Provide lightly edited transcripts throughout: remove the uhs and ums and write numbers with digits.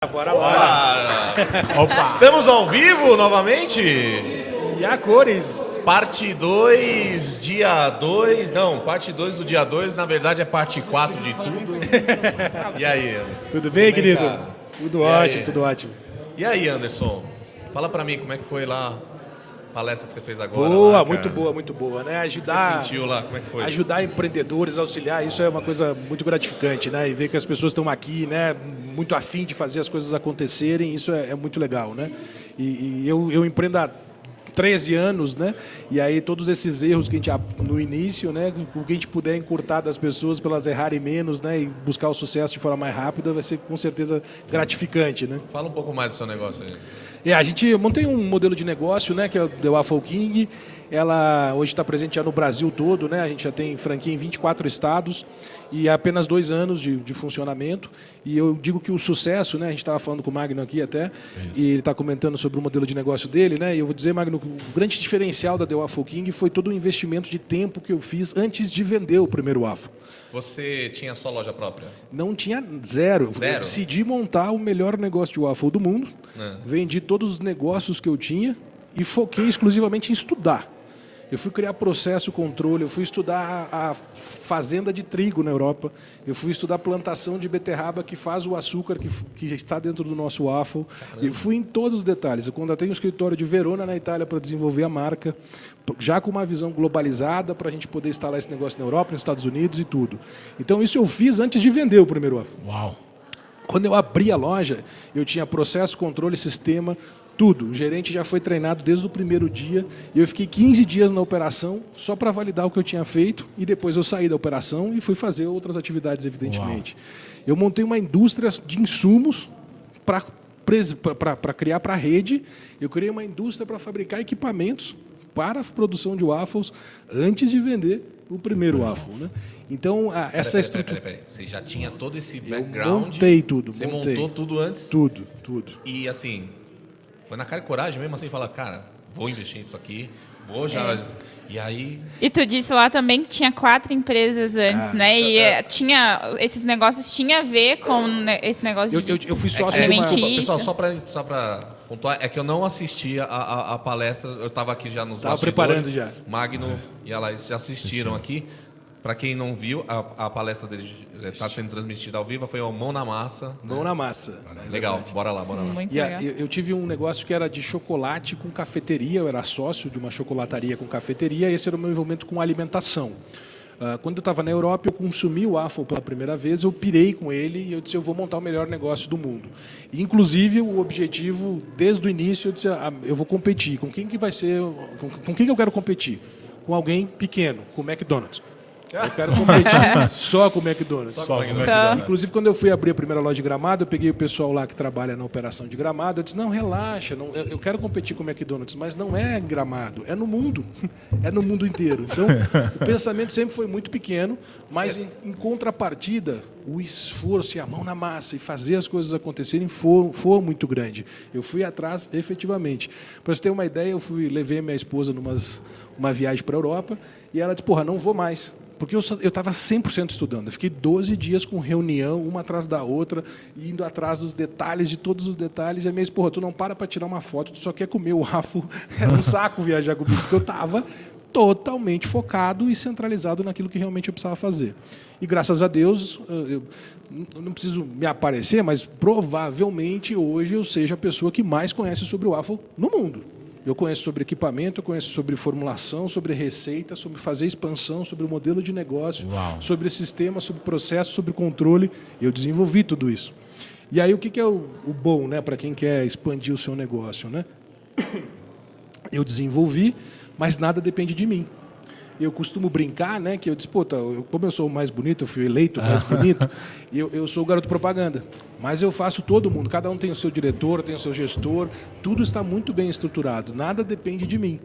Bora lá. Opa. Estamos ao vivo novamente? E a cores? Parte 2, dia 2. Não, parte 2 do dia 2, na verdade é parte 4 de tudo. E aí, Anderson? Tudo bem, querido? Tá? Tudo ótimo, tudo ótimo. E aí, Anderson? Fala pra mim como é que foi lá a palestra que você fez agora. Boa, lá, muito boa, né? O que você sentiu lá? Como é que foi? Ajudar empreendedores, auxiliar, isso é uma coisa muito gratificante, né? E ver que as pessoas estão aqui, né? Muito afim de fazer as coisas acontecerem, isso é muito legal, né? E eu empreendo há 13 anos, né? E aí todos esses erros que a gente no início, né? O que a gente puder encurtar das pessoas para elas errarem menos, né? E buscar o sucesso de forma mais rápida, vai ser com certeza gratificante, né? Fala um pouco mais do seu negócio aí. A gente montei um modelo de negócio, né, que é o The Waffle King. Ela hoje está presente já no Brasil todo, né? A gente já tem franquia em 24 estados e há apenas 2 anos de funcionamento. E eu digo que o sucesso, né? A gente estava falando com o Magno aqui até, e ele está comentando sobre o modelo de negócio dele, né? E eu vou dizer, Magno, que o grande diferencial da The Waffle King foi todo o investimento de tempo que eu fiz antes de vender o primeiro waffle. Você tinha sua loja própria? Não tinha zero. Eu decidi montar o melhor negócio de waffle do mundo. Vendi todos os negócios que eu tinha e foquei exclusivamente em estudar. Eu fui criar processo, controle, eu fui estudar a fazenda de trigo na Europa, eu fui estudar a plantação de beterraba que faz o açúcar que está dentro do nosso waffle. Eu fui em todos os detalhes. Eu contratei um escritório de Verona, na Itália, para desenvolver a marca, já com uma visão globalizada para a gente poder instalar esse negócio na Europa, nos Estados Unidos e tudo. Então isso eu fiz antes de vender o primeiro waffle. Uau! Quando eu abri a loja, eu tinha processo, controle, sistema, tudo. O gerente já foi treinado desde o primeiro dia e eu fiquei 15 dias na operação só para validar o que eu tinha feito e depois eu saí da operação e fui fazer outras atividades, evidentemente. Uau. Eu montei uma indústria de insumos para criar para a rede. Eu criei uma indústria para fabricar equipamentos para a produção de waffles antes de vender o primeiro waffle, né? Então, essa estrutura... Peraí. Você já tinha todo esse background? Eu montei tudo. Você montou tudo antes? Tudo. E assim, foi na cara e coragem mesmo assim, falar, cara, vou investir nisso aqui, vou já... E aí... E tu disse lá também que tinha 4 empresas antes, né? E tinha, esses negócios tinham a ver com esse negócio de... Eu fui sócio Pessoal, só para pontuar, é que eu não assisti a palestra, eu estava aqui já nos bastidores. Preparando já. Magno e a Laís já assistiram aqui. Para quem não viu, a palestra dele está sendo transmitida ao vivo, foi o Mão na Massa. Mão na Massa. Legal, bora lá. Muito legal. Eu tive um negócio que era de chocolate com cafeteria, eu era sócio de uma chocolataria com cafeteria, e esse era o meu envolvimento com alimentação. Quando eu estava na Europa, eu consumi o waffle pela primeira vez, eu pirei com ele e eu disse, eu vou montar o melhor negócio do mundo. E, inclusive, o objetivo, desde o início, eu disse, eu vou competir. Com quem que vai ser, com quem que eu quero competir? Com alguém pequeno, com o McDonald's. Eu quero competir só com o McDonald's. Inclusive, quando eu fui abrir a primeira loja de Gramado, eu peguei o pessoal lá que trabalha na operação de Gramado, eu disse, não, relaxa, eu quero competir com o McDonald's, mas não é em Gramado, é no mundo. É no mundo inteiro. Então, o pensamento sempre foi muito pequeno, mas em contrapartida, o esforço e a mão na massa e fazer as coisas acontecerem foi muito grande. Eu fui atrás, efetivamente. Para você ter uma ideia, levei minha esposa numa viagem para a Europa e ela disse, porra, não vou mais. Porque eu estava 100% estudando. Eu fiquei 12 dias com reunião, uma atrás da outra, indo atrás dos detalhes, de todos os detalhes. E a minha esposa, tu não para tirar uma foto, tu só quer comer o waffle. Era um saco viajar comigo, porque eu estava totalmente focado e centralizado naquilo que realmente eu precisava fazer. E graças a Deus, eu não preciso me aparecer, mas provavelmente hoje eu seja a pessoa que mais conhece sobre o waffle no mundo. Eu conheço sobre equipamento, eu conheço sobre formulação, sobre receita, sobre fazer expansão, sobre o modelo de negócio, sobre sistema, sobre processo, sobre controle. Eu desenvolvi tudo isso. E aí o que é o bom, né, para quem quer expandir o seu negócio, né? Eu desenvolvi, mas nada depende de mim. Eu costumo brincar, né, que eu disse, como eu sou o mais bonito, eu fui eleito o mais bonito, eu sou o garoto propaganda. Mas eu faço todo mundo, cada um tem o seu diretor, tem o seu gestor, tudo está muito bem estruturado, nada depende de mim.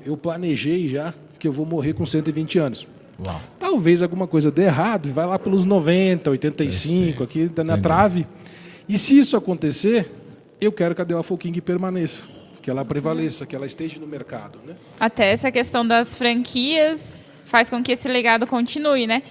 Eu planejei já que eu vou morrer com 120 anos. Uau. Talvez alguma coisa dê errado, vai lá pelos 90, 85, aqui na trave. E se isso acontecer, eu quero que a The Waffle King permaneça. Que ela prevaleça, que ela esteja no mercado, né? Até essa questão das franquias faz com que esse legado continue, né?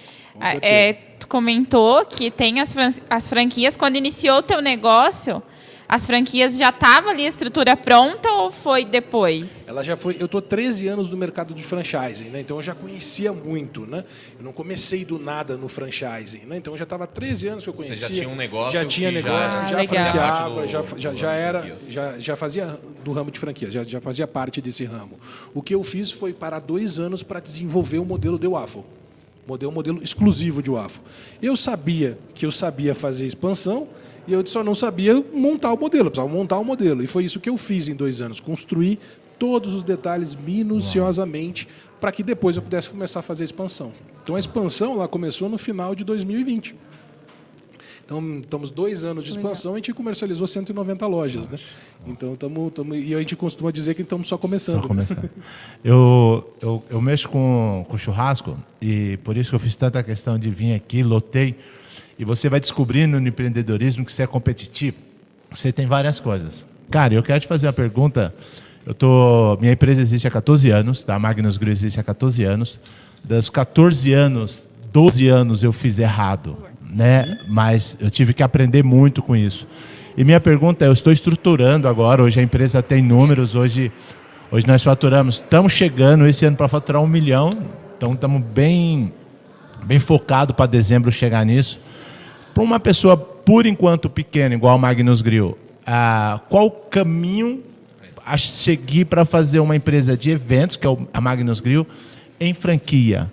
tu comentou que tem as franquias. Quando iniciou o teu negócio, as franquias já estavam ali a estrutura pronta ou foi depois? Ela já foi. Eu estou 13 anos no mercado de franchising, né? Então eu já conhecia muito, né? Eu não comecei do nada no franchising, né? Então eu já estava 13 anos que eu conhecia. Você já tinha um negócio? Já tinha que negócio, já legal. franqueava, já já fazia do ramo de franquia, já fazia parte desse ramo. O que eu fiz foi parar 2 anos para desenvolver o modelo de waffle. Um modelo exclusivo de waffle. Eu sabia que eu sabia fazer expansão. E eu só não sabia montar o modelo, eu precisava montar o modelo. E foi isso que eu fiz em 2 anos, construir todos os detalhes minuciosamente para que depois eu pudesse começar a fazer a expansão. Então a expansão lá começou no final de 2020. Então, estamos 2 anos de expansão, a gente comercializou 190 lojas. Né? Então, e a gente costuma dizer que estamos só começando. Só começando. Né? Eu mexo com churrasco e por isso que eu fiz tanta questão de vir aqui, lotei. E você vai descobrindo no empreendedorismo que você é competitivo. Você tem várias coisas. Cara, eu quero te fazer uma pergunta. Minha empresa existe há 14 anos, tá? A Magnus Grill existe há 14 anos. Das 14 anos, 12 anos eu fiz errado, né? Mas eu tive que aprender muito com isso. E minha pergunta é, eu estou estruturando agora, hoje a empresa tem números, hoje nós faturamos, estamos chegando esse ano para faturar 1 milhão, então estamos bem focado para dezembro chegar nisso. Para uma pessoa, por enquanto, pequena, igual a Magnus Grill, qual o caminho a seguir para fazer uma empresa de eventos, que é a Magnus Grill, em franquia?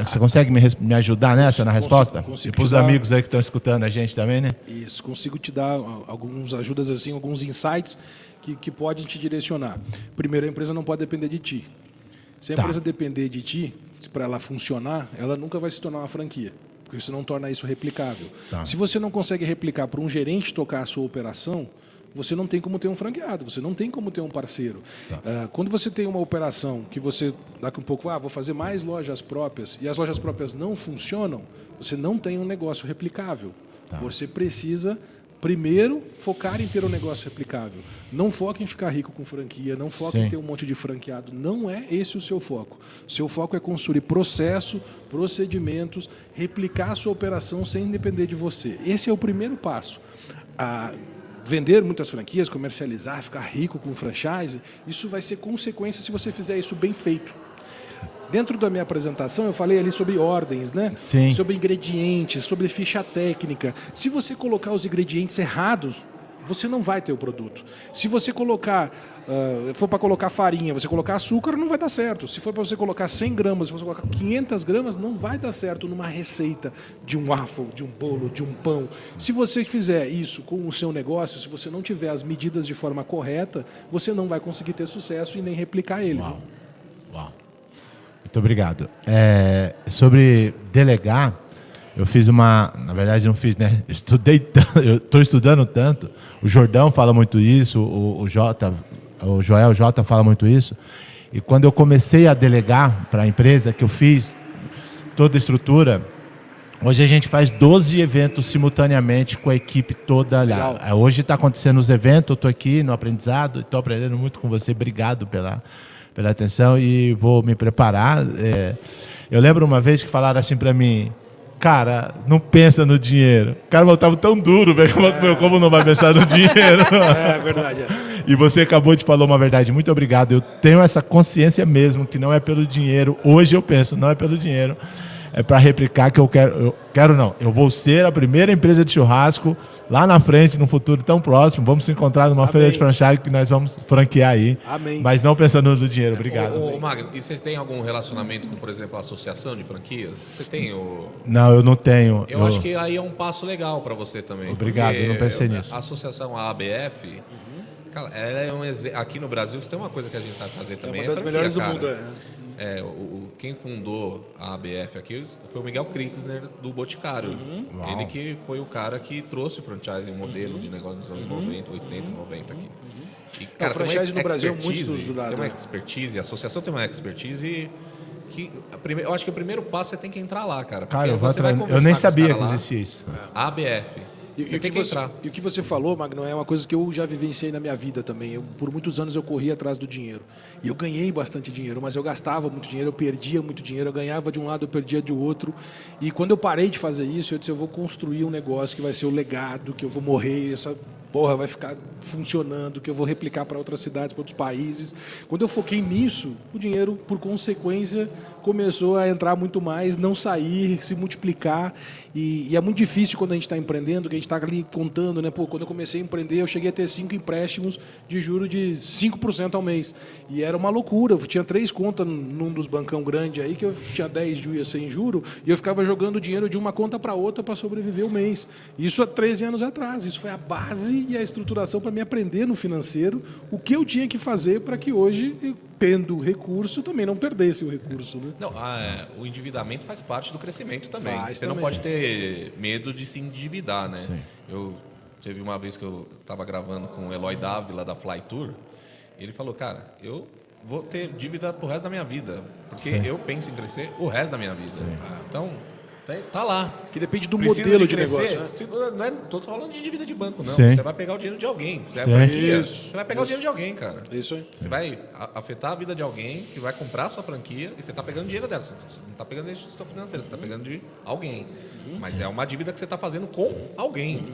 Você consegue me ajudar nessa, na resposta? Consigo e para os amigos aí que estão escutando a gente também, né? Isso, consigo te dar algumas ajudas, assim, alguns insights que podem te direcionar. Primeiro, a empresa não pode depender de ti. Se a empresa depender de ti, para ela funcionar, ela nunca vai se tornar uma franquia. Porque isso não torna isso replicável. Se você não consegue replicar para um gerente tocar a sua operação, você não tem como ter um franqueado, você não tem como ter um parceiro. Quando você tem uma operação que você, daqui um pouco, vou fazer mais lojas próprias, e as lojas próprias não funcionam, você não tem um negócio replicável. Você precisa, primeiro, focar em ter um negócio replicável. Não foque em ficar rico com franquia, não foque em ter um monte de franqueado. Não é esse o seu foco. O seu foco é construir processo, procedimentos, replicar a sua operação sem depender de você. Esse é o primeiro passo. Vender muitas franquias, comercializar, ficar rico com franchise, isso vai ser consequência se você fizer isso bem feito. Dentro da minha apresentação, eu falei ali sobre ordens, né? Sim. Sobre ingredientes, sobre ficha técnica. Se você colocar os ingredientes errados, você não vai ter o produto. Se você for para colocar farinha, você colocar açúcar, não vai dar certo. Se for para você colocar 100 gramas, se você colocar 500 gramas, não vai dar certo numa receita de um waffle, de um bolo, de um pão. Se você fizer isso com o seu negócio, se você não tiver as medidas de forma correta, você não vai conseguir ter sucesso e nem replicar ele. Uau. Muito obrigado. Sobre delegar, eu fiz na verdade não fiz, né? Eu estou estudando tanto. O Jordão fala muito isso, o Joel J fala muito isso. E quando eu comecei a delegar para a empresa, que eu fiz toda a estrutura, hoje a gente faz 12 eventos simultaneamente com a equipe toda. Hoje está acontecendo os eventos, eu estou aqui no aprendizado, estou aprendendo muito com você. Obrigado pela atenção e vou me preparar. Eu lembro uma vez que falaram assim para mim, cara, não pensa no dinheiro. O cara voltava tão duro, velho, como não vai pensar no dinheiro? É verdade. E você acabou de falar uma verdade. Muito obrigado. Eu tenho essa consciência mesmo que não é pelo dinheiro. Hoje eu penso, não é pelo dinheiro. É para replicar que eu vou ser a primeira empresa de churrasco lá na frente, num futuro tão próximo. Vamos se encontrar numa feira de franchise que nós vamos franquear aí. Amém. Mas não pensando no dinheiro. Obrigado. Magno, e você tem algum relacionamento com, por exemplo, a associação de franquias? Você tem Não, eu não tenho. Eu acho que aí é um passo legal para você também. Obrigado, eu não pensei nisso. A associação ABF, cara, ela é aqui no Brasil, tem uma coisa que a gente sabe fazer também. É uma das melhores do mundo. Quem fundou a ABF aqui foi o Miguel Krixner do Boticário. Ele que foi o cara que trouxe o franchising, um modelo de negócio nos anos 90, 80, 90 aqui. E, cara, o franchise no Brasil é muito estudado. Tem uma expertise, a associação tem uma expertise que eu acho que o primeiro passo é tem que entrar lá, cara. Cara, eu nem sabia que existia isso. A ABF. Você tem que entrar. E o que você falou, Magno, é uma coisa que eu já vivenciei na minha vida também. Por muitos anos eu corri atrás do dinheiro. E eu ganhei bastante dinheiro, mas eu gastava muito dinheiro, eu perdia muito dinheiro, eu ganhava de um lado, eu perdia de outro. E quando eu parei de fazer isso, eu disse, eu vou construir um negócio que vai ser o legado, que eu vou morrer, essa porra vai ficar funcionando, que eu vou replicar para outras cidades, para outros países. Quando eu foquei nisso, o dinheiro, por consequência, começou a entrar muito mais, não sair, se multiplicar. E é muito difícil quando a gente está empreendendo, que a gente está ali contando, né? Pô, quando eu comecei a empreender, eu cheguei a ter 5 empréstimos de juros de 5% ao mês. E era uma loucura. Eu tinha 3 contas num dos bancão grande aí, que eu tinha 10 dias sem juro, e eu ficava jogando dinheiro de uma conta para outra para sobreviver o mês. Isso há 13 anos atrás. Isso foi a base e a estruturação para me aprender no financeiro o que eu tinha que fazer para que hoje, eu, tendo recurso, também não perdesse o recurso. Né? Não, o endividamento faz parte do crescimento também. Faz Você também. não pode ter medo de se endividar, né? Sim. Teve uma vez que eu estava gravando com o Eloy Dávila da Fly Tour, e ele falou, cara, eu vou ter dívida pro resto da minha vida, porque Sim. eu penso em crescer o resto da minha vida. Então, tá lá. Que depende do Precisa modelo de crescer. negócio. Né? Não é, tô falando de dívida de banco, não. Sim. Você vai pegar o dinheiro de alguém. Você é Sim. franquia, Isso. você vai pegar o dinheiro de alguém, cara. Isso aí. Você vai afetar a vida de alguém que vai comprar a sua franquia e você está pegando dinheiro dela. Você não está pegando de instituição financeira, você está pegando de alguém. Mas é uma dívida que você está fazendo com alguém.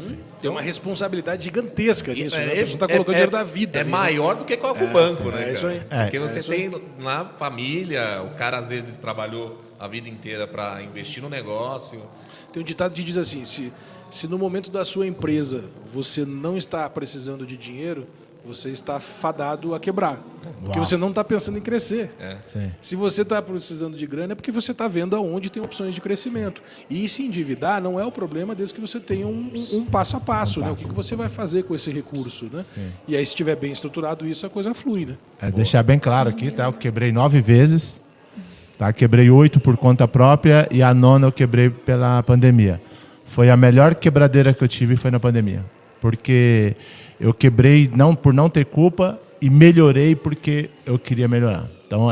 Tem uma responsabilidade gigantesca nisso. Né? A pessoa está colocando dinheiro da vida. É ali, maior do que com o banco, né? é cara? isso aí. Porque É você isso aí. tem na família, o cara às vezes trabalhou a vida inteira para investir no negócio. Tem um ditado que diz assim, se no momento da sua empresa você não está precisando de dinheiro, você está fadado a quebrar. Porque Uau. você não está pensando em crescer. Sim. Se você está precisando de grana, é porque você está vendo aonde tem opções de crescimento. E se endividar não é o problema, desde que você tenha um passo a passo. Né? O que você vai fazer com esse recurso? Né? E aí, se estiver bem estruturado isso, a coisa flui. Né? Deixar bem claro aqui, tá? Eu quebrei 9 vezes, tá? Quebrei 8 por conta própria e a 9ª eu quebrei pela pandemia. Foi a melhor quebradeira que eu tive, foi na pandemia. Porque eu quebrei por não ter culpa e melhorei porque eu queria melhorar. Então,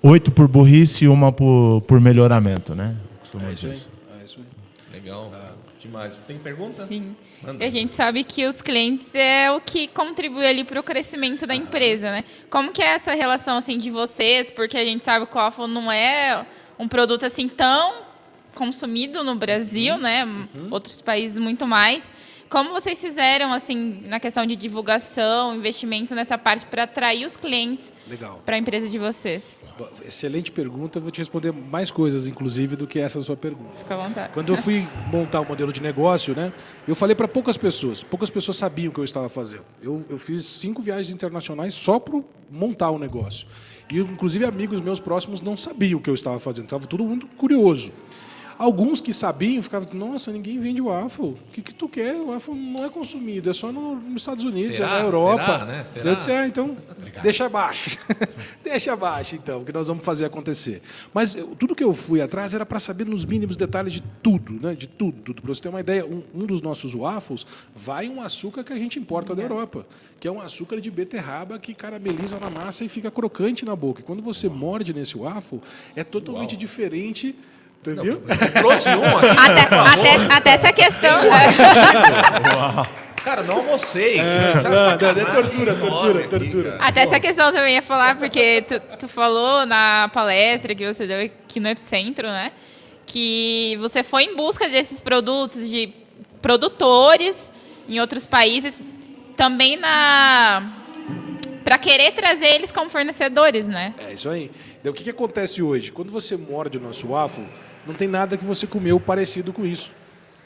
8 por burrice e 1 por melhoramento, né? Costumo dizer isso. É isso aí. Legal. Demais. Tem pergunta? Sim. Manda. E a gente sabe que os clientes é o que contribui ali para o crescimento da empresa, né? Como que é essa relação assim de vocês? Porque a gente sabe que o waffle não é um produto assim tão consumido no Brasil, né? Outros países muito mais. Como vocês fizeram assim na questão de divulgação, investimento nessa parte para atrair os clientes Legal. para a empresa de vocês? Excelente pergunta. Eu vou te responder mais coisas, inclusive, do que essa sua pergunta. Fica à vontade. Quando eu fui montar o modelo de negócio, né, eu falei para poucas pessoas. Poucas pessoas sabiam o que eu estava fazendo. Eu fiz 5 viagens internacionais só para montar o negócio. E, inclusive, amigos meus próximos não sabiam o que eu estava fazendo. Estava todo mundo curioso. Alguns que sabiam ficavam assim, nossa, ninguém vende waffle. O que tu quer? O waffle não é consumido, é só nos Estados Unidos, Será? é na Europa. Será, né? Será? Eu disse, então, deixa abaixo. Deixa abaixo, então, que nós vamos fazer acontecer. Mas tudo que eu fui atrás era para saber nos mínimos detalhes de tudo, né? De tudo. Para você ter uma ideia, um dos nossos waffles vai um açúcar que a gente importa da Europa, que é um açúcar de beterraba que carameliza na massa e fica crocante na boca. E quando você morde nesse waffle, é totalmente diferente. Entendeu? Trouxe um aqui. Até essa questão. Cara, não almocei. É tortura. Até essa questão eu também ia falar, porque tu falou na palestra que você deu aqui no Epicentro, né? Que você foi em busca desses produtos de produtores em outros países, também para querer trazer eles como fornecedores, né? É isso aí. Então, o que acontece hoje? Quando você morde o nosso waffle, não tem nada que você comeu parecido com isso.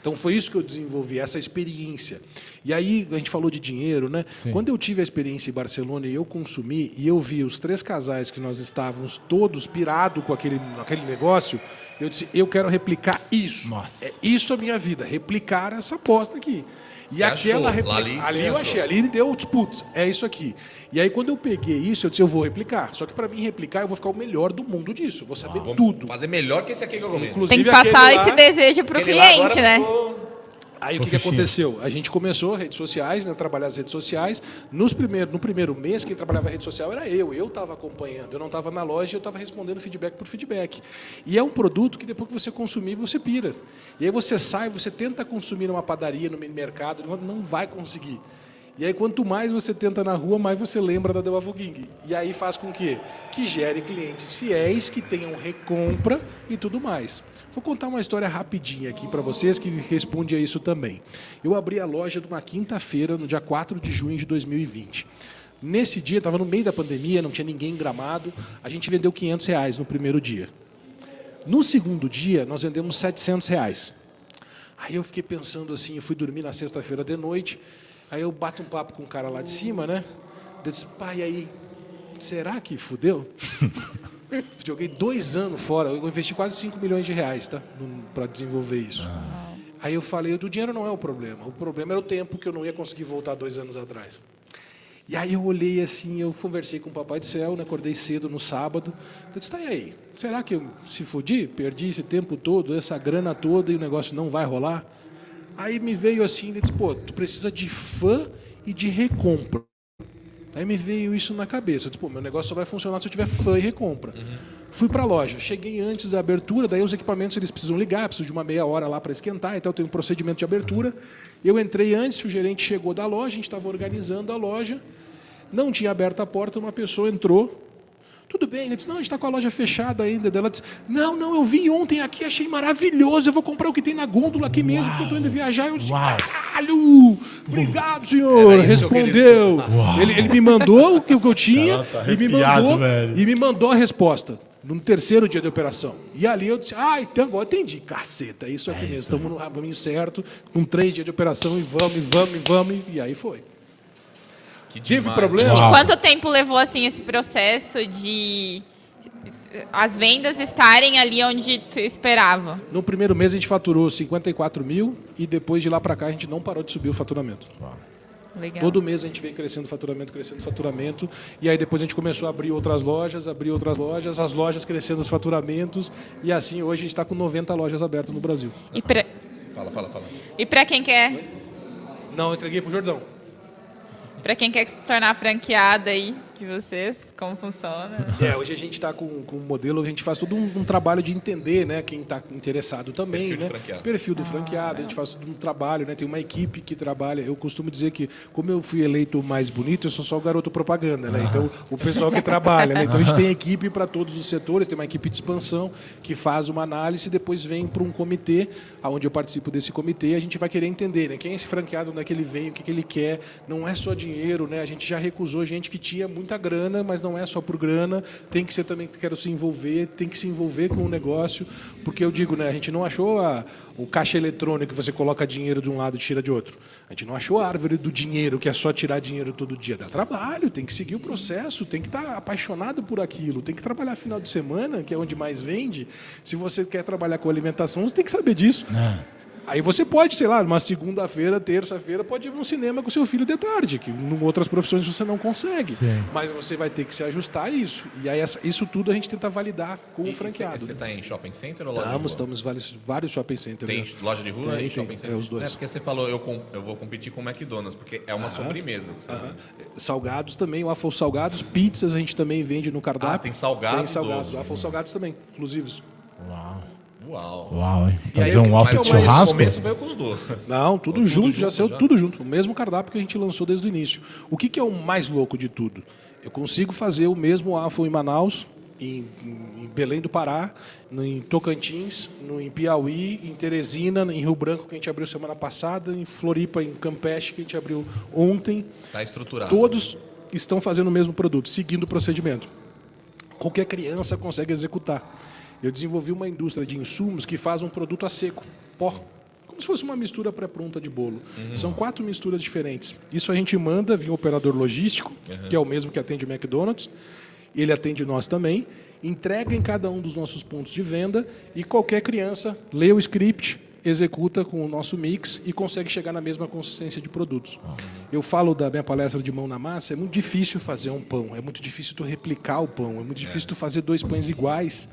Então, foi isso que eu desenvolvi, essa experiência. E aí, a gente falou de dinheiro, né? Sim. Quando eu tive a experiência em Barcelona e eu consumi, e eu vi os 3 casais que nós estávamos todos pirados com aquele negócio, eu disse, eu quero replicar isso. Nossa. É isso a minha vida, replicar essa aposta aqui. Você achou? Ali ali você eu achou? achei, ali ele deu, putz, é isso aqui. E aí quando eu peguei isso, eu disse, eu vou replicar. Só que para mim replicar, eu vou ficar o melhor do mundo disso. Eu vou saber tudo. Fazer melhor que esse aqui que eu comi. Inclusive, Tem que passar aquele lá- esse desejo para o Aquele lá cliente, agora né? ficou- Aí o que aconteceu? A gente começou redes sociais, né, trabalhar as redes sociais. No primeiro mês, quem trabalhava rede social era eu. Eu estava acompanhando, eu não estava na loja, eu estava respondendo feedback por feedback. E é um produto que depois que você consumir, você pira. E aí você sai, você tenta consumir numa padaria, no mercado, não vai conseguir. E aí quanto mais você tenta na rua, mais você lembra da Delavo King. E aí faz com que gere clientes fiéis, que tenham recompra e tudo mais. Vou contar uma história rapidinha aqui para vocês que responde a isso também. Eu abri a loja numa quinta-feira, no dia 4 de junho de 2020. Nesse dia, estava no meio da pandemia, não tinha ninguém em Gramado, a gente vendeu R$500 no primeiro dia. No segundo dia, nós vendemos R$700. Aí eu fiquei pensando assim, eu fui dormir na sexta-feira de noite, aí eu bato um papo com o cara lá de cima, né? Eu disse, pai, aí, será que fudeu? Joguei 2 anos fora, eu investi quase R$5 milhões, tá? Para desenvolver isso. Aí eu falei, o dinheiro não é o problema era o tempo que eu não ia conseguir voltar 2 anos atrás. E aí eu olhei assim, eu conversei com o Papai do Céu, né? Acordei cedo no sábado, eu disse, tá aí, será que eu se fudi? Perdi esse tempo todo, essa grana toda e o negócio não vai rolar? Aí me veio assim, ele disse, pô, tu precisa de fã e de recompra. Aí me veio isso na cabeça. Eu disse, pô, meu negócio só vai funcionar se eu tiver fã e recompra. Fui para a loja. Cheguei antes da abertura, daí os equipamentos eles precisam ligar, preciso de uma meia hora lá para esquentar, então eu tenho um procedimento de abertura. Eu entrei antes, o gerente chegou da loja, a gente estava organizando a loja, não tinha aberto a porta, uma pessoa entrou. Tudo bem, ele disse, não, a gente está com a loja fechada ainda. Ela disse, não, eu vim ontem aqui, achei maravilhoso, eu vou comprar o que tem na gôndola aqui mesmo, porque eu estou indo viajar. Eu disse, caralho, obrigado, senhor, respondeu. Ele me mandou o que eu tinha e me mandou a resposta no terceiro dia de operação. E ali eu disse, então agora entendi, caceta, é isso aqui mesmo, estamos no caminho certo, com 3 dias de operação e vamos, e aí foi. Tive problema? E quanto tempo levou assim esse processo de as vendas estarem ali onde tu esperava? No primeiro mês a gente faturou 54 mil e depois de lá para cá a gente não parou de subir o faturamento. Legal. Todo mês a gente vem crescendo o faturamento, e aí depois a gente começou a abrir outras lojas, as lojas crescendo os faturamentos, e assim hoje a gente está com 90 lojas abertas no Brasil. Fala. E para quem quer? Não, eu entreguei pro Jordão. Para quem quer se tornar franqueada aí de vocês, como funciona? Hoje a gente está com um modelo, a gente faz todo um trabalho de entender, né, quem está interessado também, perfil do franqueado, a gente faz todo um trabalho, né, tem uma equipe que trabalha. Eu costumo dizer que, como eu fui eleito o mais bonito, eu sou só o garoto propaganda, né? Então o pessoal que trabalha, né? Então a gente tem equipe para todos os setores, tem uma equipe de expansão que faz uma análise e depois vem para um comitê, onde eu participo desse comitê, a gente vai querer entender, né, quem é esse franqueado, onde é que ele vem, o que ele quer. Não é só dinheiro, né? A gente já recusou gente que tinha muita grana, mas não é só por grana, tem que ser também que quero se envolver, tem que se envolver com o negócio, porque eu digo, né, a gente não achou o caixa eletrônico que você coloca dinheiro de um lado e tira de outro. A gente não achou a árvore do dinheiro, que é só tirar dinheiro todo dia. Dá trabalho, tem que seguir o processo, tem que estar apaixonado por aquilo, tem que trabalhar final de semana, que é onde mais vende. Se você quer trabalhar com alimentação, você tem que saber disso. Aí você pode, sei lá, numa segunda-feira, terça-feira, pode ir no cinema com seu filho de tarde, que em outras profissões você não consegue. Sim. Mas você vai ter que se ajustar a isso. E aí isso tudo a gente tenta validar com o franqueado. Você está em shopping center ou loja de rua? Estamos vários shopping centers. Tem loja de rua e shopping center? Os dois. Porque você falou, eu vou competir com o McDonald's, porque é uma sobremesa. Salgados também, waffle salgados, pizzas a gente também vende no cardápio. Tem salgados? Tem salgados, waffle salgados também, inclusivos. Uau, hein? Fazer um waffle de churrasco? O começo veio com os doces. Não, tudo junto, já saiu tudo junto. O mesmo cardápio que a gente lançou desde o início. O que é o mais louco de tudo? Eu consigo fazer o mesmo waffle em Manaus, em Belém do Pará, em Tocantins, em Piauí, em Teresina, em Rio Branco, que a gente abriu semana passada, em Floripa, em Campeche, que a gente abriu ontem. Está estruturado. Todos estão fazendo o mesmo produto, seguindo o procedimento. Qualquer criança consegue executar. Eu desenvolvi uma indústria de insumos que faz um produto a seco, pó, como se fosse uma mistura pré-pronta de bolo. São 4 misturas diferentes. Isso a gente manda via um operador logístico, que é o mesmo que atende o McDonald's, ele atende nós também, entrega em cada um dos nossos pontos de venda e qualquer criança lê o script, executa com o nosso mix e consegue chegar na mesma consistência de produtos. Eu falo da minha palestra de mão na massa, é muito difícil fazer um pão, é muito difícil tu replicar o pão, é muito difícil tu fazer 2 pães iguais,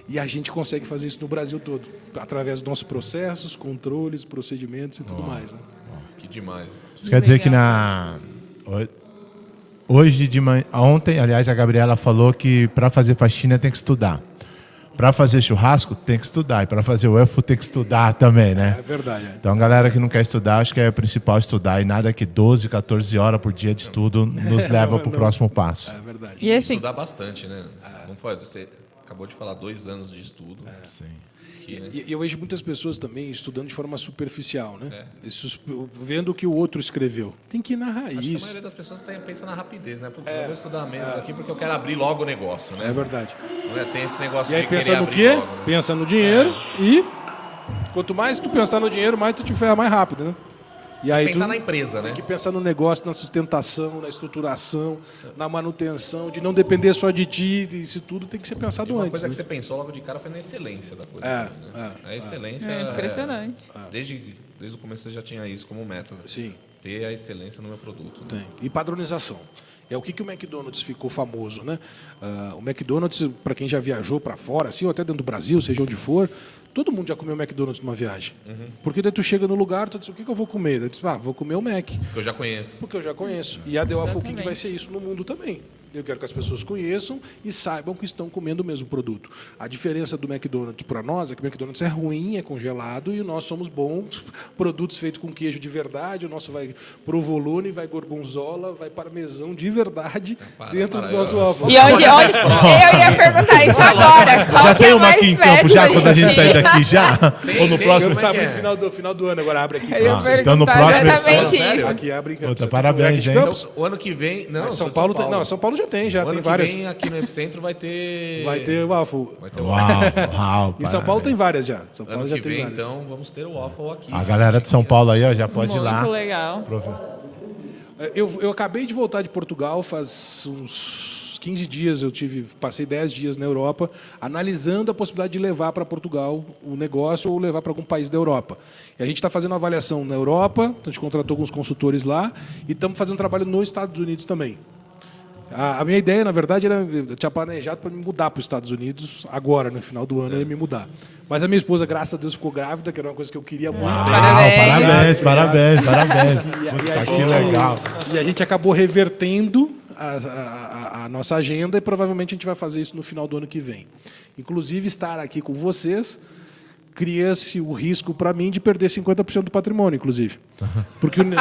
e a gente consegue fazer isso no Brasil todo, através dos nossos processos, controles, procedimentos e tudo mais. Né? Que demais. Isso quer dizer que hoje de manhã, ontem, aliás, a Gabriela falou que para fazer faxina tem que estudar. Para fazer churrasco tem que estudar. E para fazer waffle tem que estudar também, né? É verdade. Então, galera que não quer estudar, acho que é o principal estudar. E nada que 12, 14 horas por dia de estudo nos leva para o próximo passo. É verdade. E assim, Estudar bastante, né? Não foi, você acabou de falar 2 anos de estudo. Sim. Aqui, né? E eu vejo muitas pessoas também estudando de forma superficial, né? Vendo o que o outro escreveu. Tem que ir na Acho que a raiz. maioria das pessoas pensa na rapidez, né? Putz, eu vou estudar menos aqui porque eu quero abrir logo o negócio, né? É verdade. Não é? Tem esse negócio E aí de pensa querer no abrir quê? logo, né? Pensa no dinheiro e quanto mais tu pensar no dinheiro, mais tu te ferra mais rápido, né? E aí Pensar tu na empresa, né? tem que pensar no negócio, na sustentação, na estruturação, na manutenção, de não depender só de ti, isso tudo tem que ser E pensado uma antes. coisa né? que você pensou logo de cara foi na excelência da coisa. É, também, né? A excelência é impressionante. Desde o começo você já tinha isso como método. Sim. Ter a excelência no meu produto. Né? Tem. E padronização. É o que o McDonald's ficou famoso, né? O McDonald's, para quem já viajou para fora, assim, ou até dentro do Brasil, seja onde for, todo mundo já comeu McDonald's numa viagem. Porque daí tu chega no lugar, tu diz, o que eu vou comer? Daí tu diz, vou comer o Mac. Que eu já conheço. Porque eu já conheço. E a The Waffle King Exatamente. vai ser isso no mundo também. Eu quero que as pessoas conheçam e saibam que estão comendo o mesmo produto. A diferença do McDonald's para nós é que o McDonald's é ruim, é congelado, e nós somos bons, produtos feitos com queijo de verdade, o nosso vai provolone, vai gorgonzola, vai parmesão de verdade dentro do nosso waffle. E onde eu ia perguntar isso agora. Qual Já que tem é uma mais aqui em perto campo já da quando a gente sair daqui já? Ou no tem, próximo? como é que Abre é? no final do ano, agora abre aqui. Eu ia então no perguntar próximo exatamente episódio, isso. Aqui abre em Puta, Você parabéns, aqui de hein? Campos? Então, o ano que vem. Não, Mas sou São de Paulo tem, não, São Paulo já tem, O ano tem que várias. vem aqui no Epicentro vai ter. Vai ter waffle. Vai ter o Uau, Em São Paulo tem várias já. São Paulo Ano já que tem vem, várias. então, vamos ter o waffle aqui. A galera de São Paulo aí, ó, já pode ir lá. Muito legal. Eu acabei de voltar de Portugal faz uns 15 dias, passei 10 dias na Europa, analisando a possibilidade de levar para Portugal o negócio ou levar para algum país da Europa. E a gente está fazendo uma avaliação na Europa, então a gente contratou alguns consultores lá e estamos fazendo trabalho nos Estados Unidos também. A minha ideia, na verdade, eu tinha planejado para me mudar para os Estados Unidos agora, no final do ano, eu ia me mudar. Mas a minha esposa, graças a Deus, ficou grávida, que era uma coisa que eu queria muito. Parabéns. Parabéns. E Puta, a que gente, legal. e a gente acabou revertendo a nossa agenda e provavelmente a gente vai fazer isso no final do ano que vem. Inclusive, estar aqui com vocês cria-se o risco para mim de perder 50% do patrimônio, inclusive. Porque o neném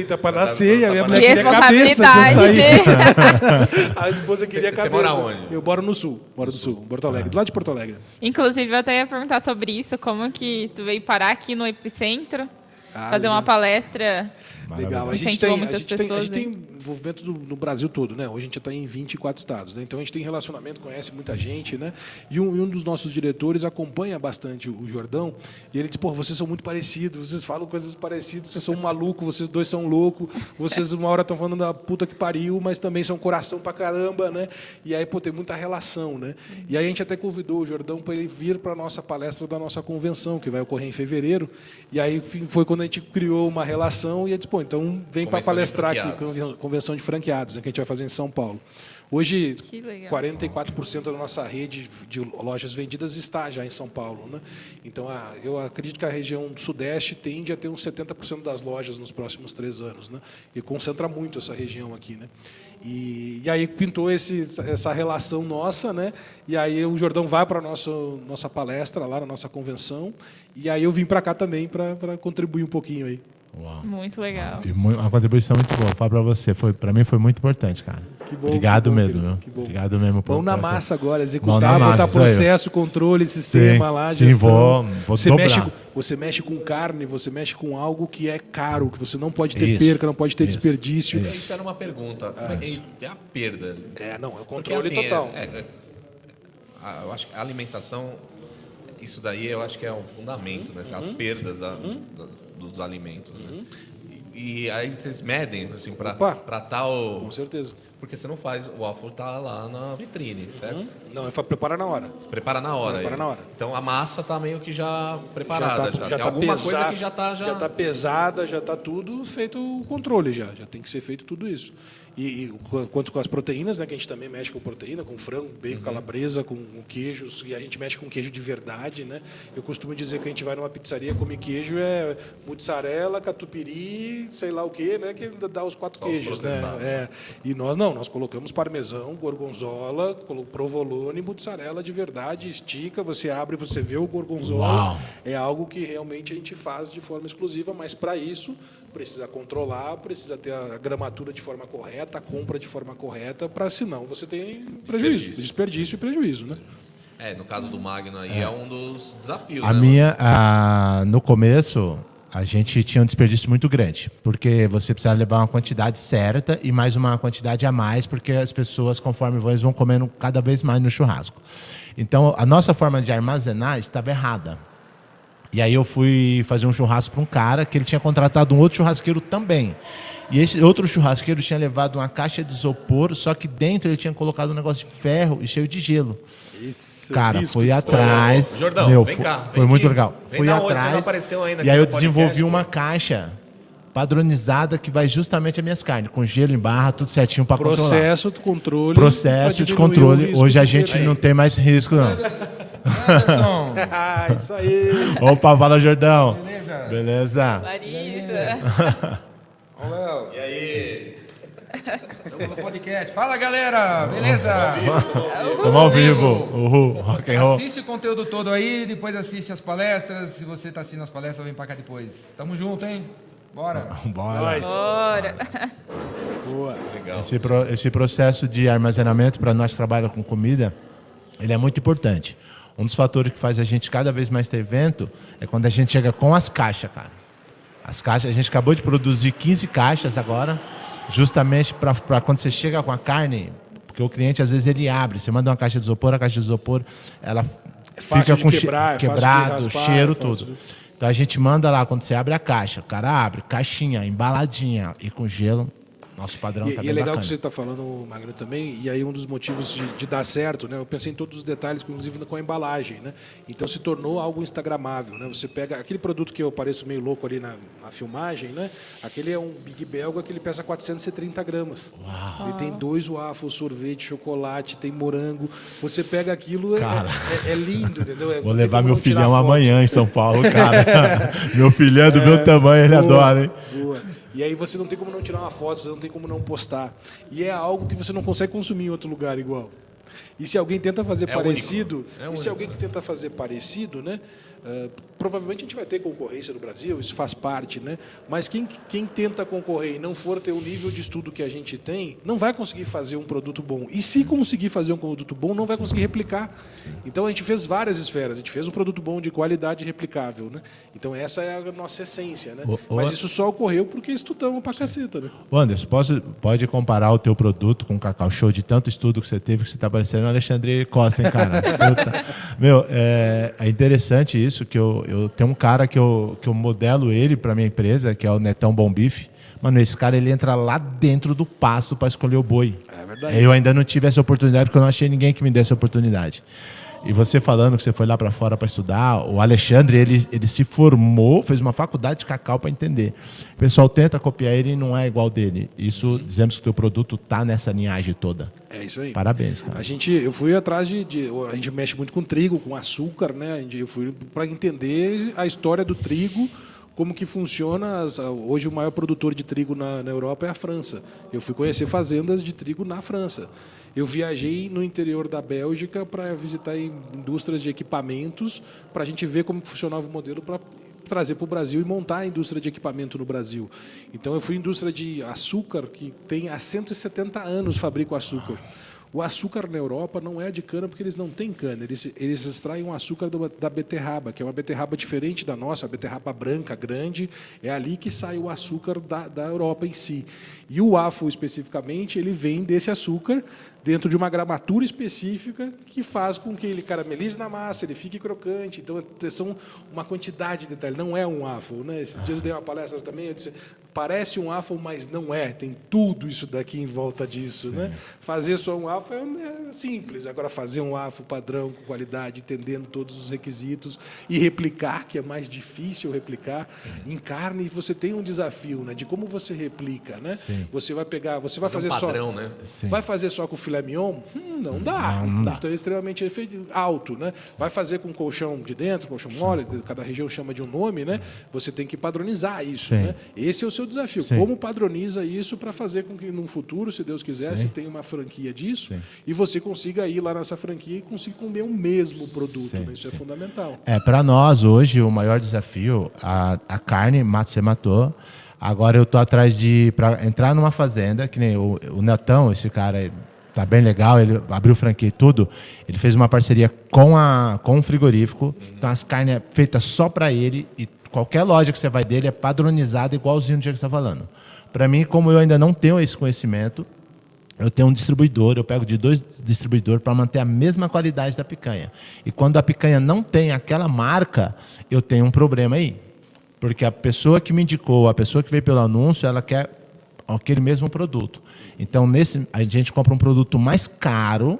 está para nascer e a minha mulher Que queria a cabeça de eu responsabilidade sair. A esposa queria a Você cabeça. mora onde? Eu moro no sul, em Porto Alegre, do lado de Porto Alegre. Inclusive, eu até ia perguntar sobre isso, como que tu veio parar aqui no Epicentro, fazer legal. uma palestra. Legal. A gente Incentivou tem, muitas a gente tem, a pessoas, gente tem envolvimento no Brasil todo, né? Hoje a gente já está em 24 estados, né? Então a gente tem relacionamento, conhece muita gente, né? E um dos nossos diretores acompanha bastante o Jordão e ele diz, pô, vocês são muito parecidos, vocês falam coisas parecidas, vocês são um maluco, vocês dois são loucos, vocês uma hora estão falando da puta que pariu, mas também são coração pra caramba, né? E aí, pô, tem muita relação, né? E aí a gente até convidou o Jordão para ele vir para a nossa palestra da nossa convenção, que vai ocorrer em fevereiro, e aí foi quando a gente criou uma relação e ele disse, pô, então vem para Convenção de palestrar aqui, franqueados. convenção de franqueados, né, que a gente vai fazer em São Paulo. Hoje, Que legal. 44% da nossa rede de lojas vendidas está já em São Paulo, né? Então, eu acredito que a região sudeste tende a ter uns 70% das lojas nos próximos 3 anos, né? E concentra muito essa região aqui, né? E aí pintou essa relação nossa, né? E aí o Jordão vai para a nossa palestra lá, na nossa convenção, e aí eu vim para cá também para contribuir um pouquinho aí. Uau. Muito legal. E uma contribuição muito boa. Falo pra você, para mim foi muito importante, cara. Que bom, Obrigado que bom, mesmo, querido, viu? que bom. Obrigado mesmo. Mão na massa agora, Mão executar, na massa, botar isso aí, ó. processo, controle, sistema Sim, lá, sim, gestão. vou você dobrar. você mexe com carne, você mexe com algo que é caro, que você não pode ter Isso, perca, não pode ter isso, desperdício. Isso era uma pergunta. É a perda. Não, é o Porque, controle assim, total. Eu acho que a alimentação, isso daí eu acho que é um fundamento, né? As perdas dos alimentos, né? E aí vocês medem, assim, Opa. para tal... Com certeza. Porque você não faz, o waffle tá lá na vitrine, certo? Não, eu prepara na hora. Você prepara na hora. Prepara na hora. Então a massa tá meio que já preparada. Já Já tem tá alguma pesada, coisa que já tá... já tá pesada, já tá tudo feito o controle já tem que ser feito tudo isso. E quanto com as proteínas, né, que a gente também mexe com proteína, com frango, bacon, calabresa, com queijos, e a gente mexe com queijo de verdade, né? Eu costumo dizer que a gente vai numa pizzaria comer queijo é mussarela, catupiry, sei lá o quê, né, que dá os 4 Só os queijos, né? processados. E nós não, nós colocamos parmesão, gorgonzola, provolone, mussarela de verdade, estica, você abre, você vê o gorgonzola. Uau. É algo que realmente a gente faz de forma exclusiva, mas para isso precisa controlar, precisa ter a gramatura de forma correta, a compra de forma correta, para senão você tem prejuízo, desperdício e prejuízo, né? No caso do Magno aí é um dos desafios, A né? minha, no começo, a gente tinha um desperdício muito grande, porque você precisa levar uma quantidade certa e mais uma quantidade a mais, porque as pessoas, conforme eles vão comendo cada vez mais no churrasco. Então, a nossa forma de armazenar estava errada. E aí eu fui fazer um churrasco para um cara que ele tinha contratado um outro churrasqueiro também. E esse outro churrasqueiro tinha levado uma caixa de isopor, só que dentro ele tinha colocado um negócio de ferro e cheio de gelo. Cara, fui atrás. Jordão, vem cá. Foi muito legal. Vem Fui da onde? Você atrás. não apareceu ainda E aqui aí no eu desenvolvi podcast, uma pô. caixa padronizada que vai justamente as minhas carnes, com gelo em barra, tudo certinho para controlar. Processo de controle. Processo pra de diminuir o controle. risco Hoje a de gente perder. não tem mais risco, não. Anderson, Ah, isso aí. Opa, fala, Jordão. beleza? Beleza? Larissa. Ô, Léo, E aí? estamos no podcast. Fala, galera, beleza? Estamos ao vivo. Uhul. Rock and roll. Assiste o conteúdo todo aí, depois assiste as palestras. Se você está assistindo as palestras, vem pra cá depois. Tamo junto, hein? Bora. Bora. Bora. Boa. Legal. Esse processo de armazenamento para nós que trabalhamos com comida, ele é muito importante. Um dos fatores que faz a gente cada vez mais ter evento é quando a gente chega com as caixas, cara. As caixas, a gente acabou de produzir 15 caixas agora, justamente para quando você chega com a carne, porque o cliente às vezes ele abre, você manda uma caixa de isopor, a caixa de isopor, ela fácil fica de com quebrar, é fácil de quebrado, raspar, cheiro, é fácil tudo. de- Então a gente manda lá, quando você abre a caixa, o cara abre, caixinha, embaladinha e com gelo, nosso padrão tá E bem é legal bacana. que você está falando, Magno, também, e aí um dos motivos de dar certo, né? Eu pensei em todos os detalhes, inclusive com a embalagem, né? Então se tornou algo instagramável, né? Você pega aquele produto que eu pareço meio louco ali na filmagem, né? Aquele é um Big Belga que ele pesa 430 gramas. Ele tem 2 waffles, sorvete, chocolate, tem morango. Você pega aquilo, Cara. é lindo, entendeu? Vou Não tem levar como meu não tirar filhão foto. amanhã em São Paulo, cara. Meu filhão é do meu tamanho, ele Boa, adora, hein? boa. E aí você não tem como não tirar uma foto, você não tem como não postar. E é algo que você não consegue consumir em outro lugar igual. E se alguém tenta fazer É parecido, único. É e único. se alguém que tenta fazer parecido, né? Provavelmente a gente vai ter concorrência no Brasil, isso faz parte, né? Mas quem tenta concorrer e não for ter o nível de estudo que a gente tem, não vai conseguir fazer um produto bom. E se conseguir fazer um produto bom, não vai conseguir replicar. Então a gente fez várias esferas, a gente fez um produto bom de qualidade replicável, né? Então essa é a nossa essência, né? Mas isso só ocorreu porque estudamos pra caceta, né? Ô, Anderson, pode comparar o teu produto com o Cacau Show de tanto estudo que você teve, que você tá parecendo o Alexandre Costa, hein, cara? Puta. Meu, é interessante isso, que eu tenho um cara que eu modelo ele para minha empresa, que é o Netão Bom Bife. Mano, esse cara, ele entra lá dentro do pasto para escolher o boi. É verdade. Eu ainda não tive essa oportunidade, porque eu não achei ninguém que me desse essa oportunidade. E você falando que você foi lá para fora para estudar, o Alexandre, ele se formou, fez uma faculdade de cacau para entender. O pessoal tenta copiar ele e não é igual dele. Isso, dizemos que o teu produto tá nessa linhagem toda. É isso aí. Parabéns, cara. Eu fui atrás a gente mexe muito com trigo, com açúcar, né? Eu fui para entender a história do trigo, como que funciona. Hoje o maior produtor de trigo na Europa é a França. Eu fui conhecer fazendas de trigo na França. Eu viajei no interior da Bélgica para visitar indústrias de equipamentos, para a gente ver como funcionava o modelo para trazer para o Brasil e montar a indústria de equipamento no Brasil. Então eu fui indústria de açúcar, que tem há 170 anos fabrica o açúcar. O açúcar na Europa não é de cana porque eles não têm cana. Eles extraem um açúcar da beterraba, que é uma beterraba diferente da nossa, a beterraba branca, grande. É ali que sai o açúcar da Europa em si. E o waffle, especificamente, ele vem desse açúcar dentro de uma gramatura específica que faz com que ele caramelize na massa, ele fique crocante. Então, são uma quantidade de detalhes. Não é um waffle, né? Esses dias eu dei uma palestra também, eu disse, parece um waffle, mas não é. Tem tudo isso daqui em volta disso, né? Fazer só um waffle é simples. Agora, fazer um waffle padrão, com qualidade, entendendo todos os requisitos e replicar, que é mais difícil replicar. Em carne, você tem um desafio, né? De como você replica, né? Sim. Você vai pegar, você vai fazer padrão, só... né? Sim. Vai fazer só com filé mignon? Não dá. Não dá. Custo é extremamente alto, né? Vai fazer com colchão de dentro, colchão mole, cada região chama de um nome, né? Você tem que padronizar isso, Sim. né? Esse é o seu desafio. Sim. Como padroniza isso para fazer com que, num futuro, se Deus quiser, Sim. se tenha uma franquia disso Sim. e você consiga ir lá nessa franquia e consiga comer o mesmo produto, Sim, né? Isso é fundamental. Para nós, hoje, o maior desafio, a carne, você matou. Agora eu tô atrás para entrar numa fazenda, que nem o Netão, esse cara tá bem legal, ele abriu franquia e tudo. Ele fez uma parceria com um frigorífico, então as carnes é feitas só para ele e qualquer loja que você vai dele é padronizada igualzinho do jeito que você está falando. Para mim, como eu ainda não tenho esse conhecimento, eu tenho um distribuidor, eu pego de 2 distribuidores para manter a mesma qualidade da picanha. E quando a picanha não tem aquela marca, eu tenho um problema aí. Porque a pessoa que me indicou, a pessoa que veio pelo anúncio, ela quer aquele mesmo produto. Então, a gente compra um produto mais caro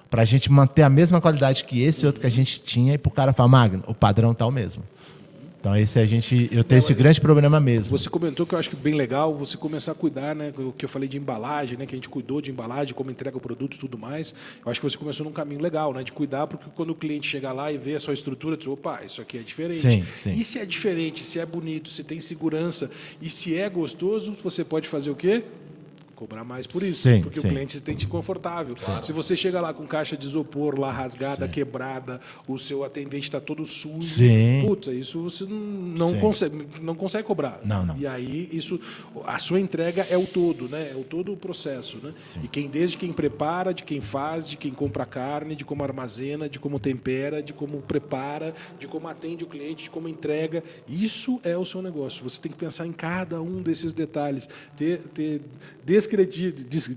para a gente manter a mesma qualidade que esse outro que a gente tinha e para o cara falar, Magno, o padrão está o mesmo. Então, eu tenho esse grande problema mesmo. Você comentou que eu acho que bem legal você começar a cuidar, né? O que eu falei de embalagem, né? Que a gente cuidou de embalagem, como entrega o produto e tudo mais. Eu acho que você começou num caminho legal, né? De cuidar, porque quando o cliente chega lá e vê a sua estrutura, diz, opa, isso aqui é diferente. Sim, sim. E se é diferente, se é bonito, se tem segurança e se é gostoso, você pode fazer o quê? Cobrar mais por isso, Sim, porque sim. o cliente se sente confortável. Se você chega lá com caixa de isopor lá rasgada, quebrada, o seu atendente está todo sujo, Sim. putz, isso você não consegue cobrar. Não. E aí a sua entrega é o todo, né? É o todo o processo, né? E desde quem prepara, de quem faz, de quem compra a carne, de como armazena, de como tempera, de como prepara, de como atende o cliente, de como entrega, isso é o seu negócio. Você tem que pensar em cada um desses detalhes,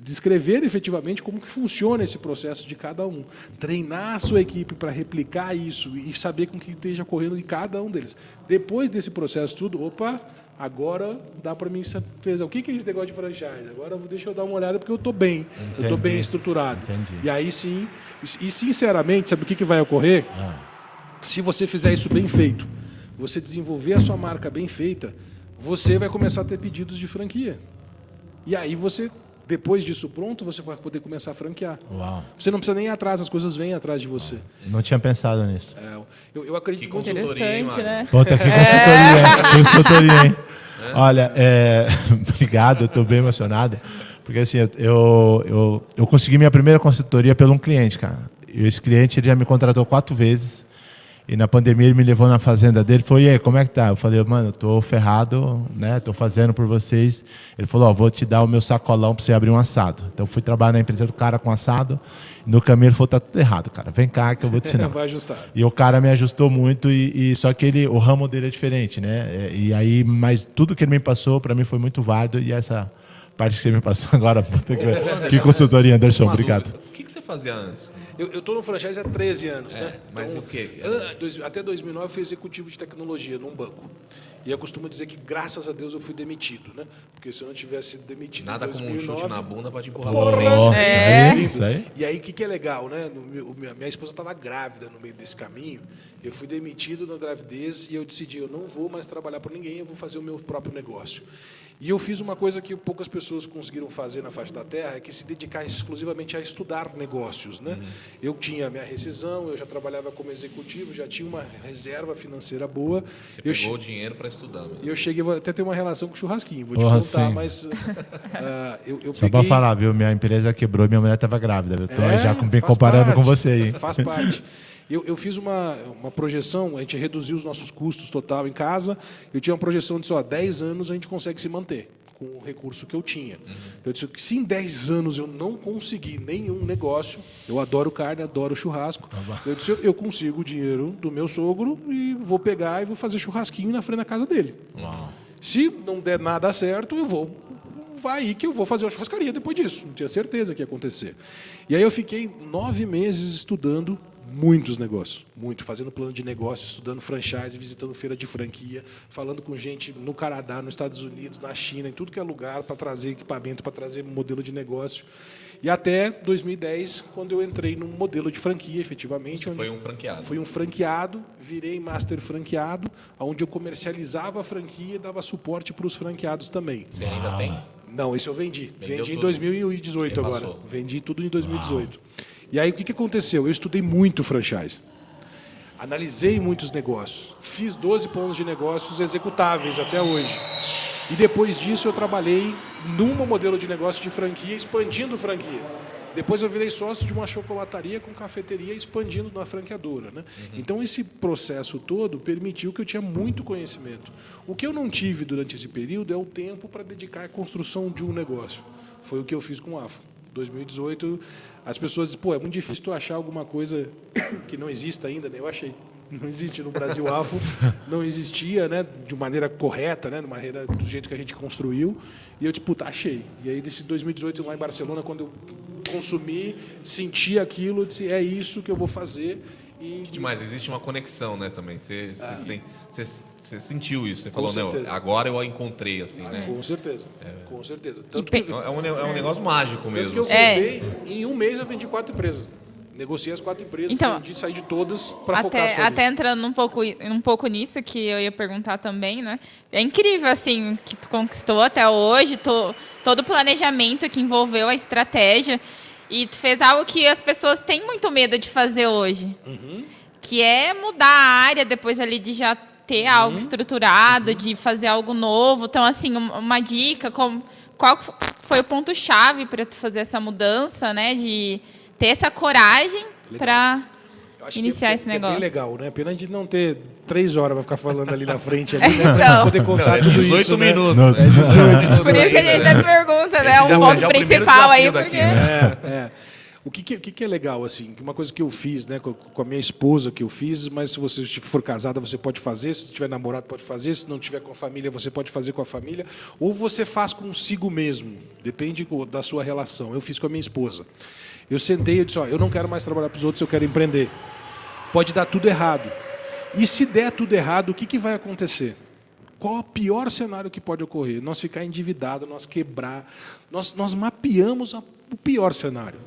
descrever efetivamente como que funciona esse processo de cada um. Treinar a sua equipe para replicar isso e saber com que esteja correndo em cada um deles. Depois desse processo tudo, agora dá para mim certeza. O que é esse negócio de franchise? Agora deixa eu dar uma olhada porque eu estou bem. Eu estou bem estruturado. Entendi. E aí sim, e sinceramente, sabe o que vai ocorrer? Se você fizer isso bem feito, você desenvolver a sua marca bem feita, você vai começar a ter pedidos de franquia. E aí depois disso pronto, você vai poder começar a franquear. Uau. Você não precisa nem ir atrás, as coisas vêm atrás de você. Não tinha pensado nisso. Eu acredito Que que consultoria, hein, Interessante, Mário? né? Puta, que consultoria, hein? Olha, obrigado, eu estou bem emocionado. Porque assim, eu consegui minha primeira consultoria por um cliente, cara. E esse cliente ele já me contratou 4 vezes. E na pandemia ele me levou na fazenda dele e falou, e aí, como é que tá? Eu falei, mano, eu tô ferrado, né? Tô fazendo por vocês. Ele falou, vou te dar o meu sacolão para você abrir um assado. Então eu fui trabalhar na empresa do cara com assado. No caminho ele falou, tá tudo errado, cara. Vem cá que eu vou te ensinar. vai ajustar. E o cara me ajustou muito, só que o ramo dele é diferente, né? E aí, mas tudo que ele me passou, para mim, foi muito válido. E essa parte que você me passou agora, puta que consultoria, Anderson, Uma obrigado. dúvida. O que você fazia antes? Eu estou no franchise há 13 anos, né? Mas o quê? Até 2009 eu fui executivo de tecnologia num banco. E eu costumo dizer que, graças a Deus, eu fui demitido, né? Porque se eu não tivesse sido demitido Nada em 2009... como um chute na bunda para te empurrar Porra! para frente. Isso aí. E aí, o que é legal, né? Minha esposa estava grávida no meio desse caminho. Eu fui demitido na gravidez e eu decidi, eu não vou mais trabalhar para ninguém, eu vou fazer o meu próprio negócio. E eu fiz uma coisa que poucas pessoas conseguiram fazer na face da terra, é que se dedicar exclusivamente a estudar negócios, né? Eu tinha a minha rescisão, eu já trabalhava como executivo, já tinha uma reserva financeira boa. Você pegou o dinheiro para estudar mesmo. Eu cheguei até ter uma relação com o churrasquinho, vou te Porra, contar, sim. mas eu Só peguei... pra falar, viu? Minha empresa quebrou e minha mulher estava grávida. Eu tô já me faz comparando parte, com você aí. Faz parte. Eu fiz uma projeção, a gente reduziu os nossos custos total em casa, eu tinha uma projeção de só 10 anos a gente consegue se manter com o recurso que eu tinha. Eu disse que se em 10 anos eu não conseguir nenhum negócio, eu adoro carne, adoro churrasco, eu disse, eu consigo o dinheiro do meu sogro e vou pegar e vou fazer churrasquinho na frente da casa dele. Uau. Se não der nada certo, vai aí que eu vou fazer uma churrascaria depois disso. Não tinha certeza que ia acontecer. E aí eu fiquei 9 meses estudando muitos negócios, muito, fazendo plano de negócio, estudando franchise, visitando feira de franquia, falando com gente no Canadá, nos Estados Unidos, na China, em tudo que é lugar para trazer equipamento, para trazer modelo de negócio. E até 2010, quando eu entrei num modelo de franquia, efetivamente. Você foi um franqueado. Fui um franqueado, virei master franqueado, onde eu comercializava a franquia e dava suporte para os franqueados também. Você ainda tem? Não, esse eu vendi. Vendeu Vendi em tudo? 2018 agora. Repassou. Vendi tudo em 2018. E aí o que aconteceu? Eu estudei muito franchise. Analisei muitos negócios. Fiz 12 planos de negócios executáveis até hoje. E depois disso eu trabalhei num modelo de negócio de franquia, expandindo franquia. Depois eu virei sócio de uma chocolataria com cafeteria, expandindo na franqueadora, né? Então esse processo todo permitiu que eu tinha muito conhecimento. O que eu não tive durante esse período é o tempo para dedicar à construção de um negócio. Foi o que eu fiz com o AFO. 2018, as pessoas dizem, pô, é muito difícil tu achar alguma coisa que não exista ainda, né? Eu achei. Não existe no Brasil AFO, não existia, né, de maneira correta, né, de maneira do jeito que a gente construiu. E eu disse, puta, achei. E aí, desse 2018, lá em Barcelona, quando eu consumi, senti aquilo, eu disse, é isso que eu vou fazer. E Que demais, existe uma conexão, né, também. Você sentiu isso, você falou, não, certeza. agora eu a encontrei, assim, né? Com certeza, com certeza. Tanto pe- que, É um negócio mágico tanto mesmo. que eu assim. vendei, em um mês eu vendi 4 empresas. Negociei as 4 empresas, Então, vendi, saí de todas para focar só Até nisso. entrando um pouco nisso, que eu ia perguntar também, né? É incrível, assim, que tu conquistou até hoje, todo o planejamento que envolveu a estratégia, e tu fez algo que as pessoas têm muito medo de fazer hoje, que é mudar a área depois ali de já ter algo estruturado, de fazer algo novo. Então, assim, uma dica, qual foi o ponto-chave para tu fazer essa mudança, né? De ter essa coragem para Eu acho iniciar esse É negócio. bem legal, né? Pena de não ter 3 horas para ficar falando ali na frente, ali, né? Pra Então. poder contar É tudo 18 isso, né? minutos. Não, É 18 Por isso que a gente né? sempre pergunta, né? Esse Um já ponto é o primeiro principal aí, desafio porque... daqui, É. O que é legal, assim, uma coisa que eu fiz, né, com a minha esposa que eu fiz, mas se você for casada, você pode fazer, se tiver namorado, pode fazer, se não tiver com a família, você pode fazer com a família, ou você faz consigo mesmo, depende da sua relação. Eu fiz com a minha esposa. Eu sentei e disse, ó, eu não quero mais trabalhar para os outros, eu quero empreender. Pode dar tudo errado. E se der tudo errado, o que vai acontecer? Qual é o pior cenário que pode ocorrer? Nós ficar endividado, nós quebrar. Nós mapeamos o pior cenário.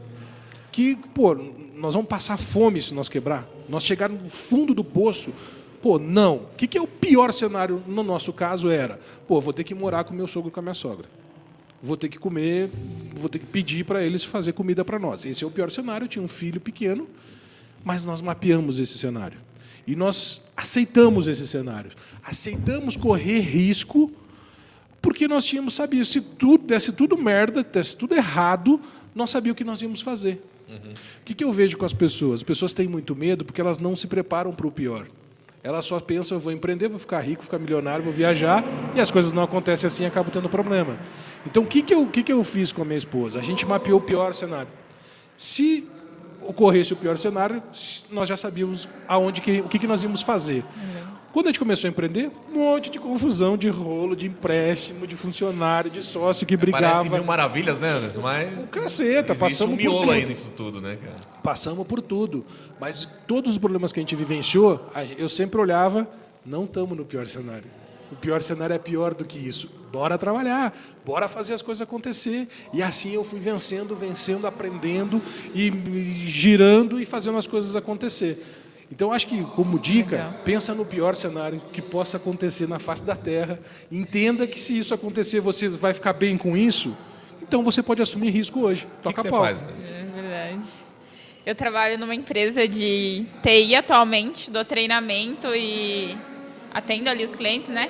Que, pô, nós vamos passar fome se nós quebrar. Nós chegar no fundo do poço. Pô, não. O que é o pior cenário no nosso caso era? Pô, vou ter que morar com meu sogro e com a minha sogra. Vou ter que comer, vou ter que pedir para eles fazer comida para nós. Esse é o pior cenário. Eu tinha um filho pequeno, mas nós mapeamos esse cenário. E nós aceitamos esse cenário. Aceitamos correr risco, porque nós tínhamos sabido, se tudo desse tudo merda, desse tudo errado, nós sabíamos o que nós íamos fazer. O que eu vejo com as pessoas? As pessoas têm muito medo porque elas não se preparam para o pior. Elas só pensam, eu vou empreender, vou ficar rico, vou ficar milionário, vou viajar, e as coisas não acontecem assim e acabam tendo problema. Então, o que eu fiz com a minha esposa? A gente mapeou o pior cenário. Se ocorresse o pior cenário, nós já sabíamos o que nós íamos fazer. Quando a gente começou a empreender, um monte de confusão, de rolo, de empréstimo, de funcionário, de sócio que Parece brigava. mil maravilhas, né, Anderson? Mas Caceta, existe passamos um por miolo tudo. aí nisso tudo, né, cara? Passamos por tudo. Mas todos os problemas que a gente vivenciou, eu sempre olhava, não estamos no pior cenário. O pior cenário é pior do que isso. Bora trabalhar, bora fazer as coisas acontecer. E assim eu fui vencendo, aprendendo e girando e fazendo as coisas acontecer. Então, acho que, como dica, pensa no pior cenário que possa acontecer na face da Terra. Entenda que se isso acontecer, você vai ficar bem com isso. Então, você pode assumir risco hoje. O que Toca você pau. faz, né? É verdade. Eu trabalho numa empresa de TI atualmente, dou treinamento e atendo ali os clientes, né?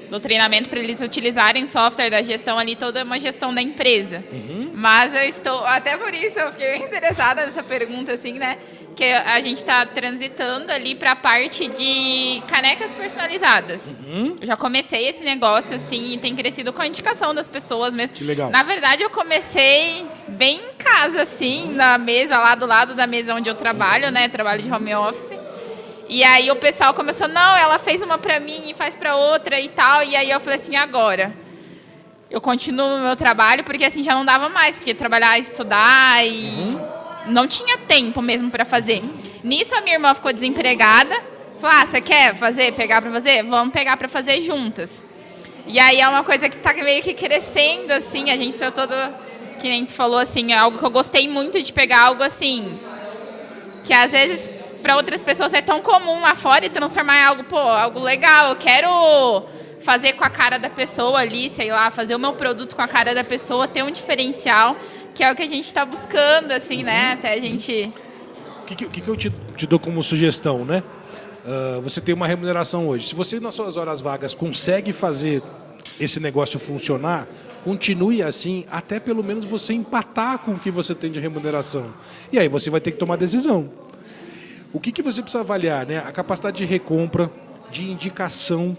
Dou treinamento para eles utilizarem software da gestão ali, toda uma gestão da empresa. Mas eu estou, até por isso eu fiquei interessada nessa pergunta, assim, né? Que a gente está transitando ali para a parte de canecas personalizadas. Eu já comecei esse negócio, assim, e tem crescido com a indicação das pessoas mesmo. Que legal. Na verdade, eu comecei bem em casa, assim, na mesa, lá do lado da mesa onde eu trabalho, né? Trabalho de home office. E aí o pessoal começou, não, ela fez uma pra mim e faz pra outra e tal. E aí eu falei assim, agora eu continuo no meu trabalho, porque assim já não dava mais, porque trabalhar, estudar e não tinha tempo mesmo para fazer. Nisso a minha irmã ficou desempregada. Falou, você quer pegar para fazer? Vamos pegar para fazer juntas. E aí é uma coisa que tá meio que crescendo, assim, a gente tá toda, que nem tu falou, assim, é algo que eu gostei muito de pegar algo assim, que às vezes para outras pessoas é tão comum lá fora e transformar em algo, algo legal. Eu quero fazer com a cara da pessoa ali, sei lá, fazer o meu produto com a cara da pessoa, ter um diferencial, que é o que a gente está buscando, assim, né? Até a gente... O que eu te dou como sugestão, né? Você tem uma remuneração hoje. Se você, nas suas horas vagas, consegue fazer esse negócio funcionar, continue assim, até pelo menos você empatar com o que você tem de remuneração. E aí você vai ter que tomar decisão. O que você precisa avaliar, né? A capacidade de recompra, de indicação.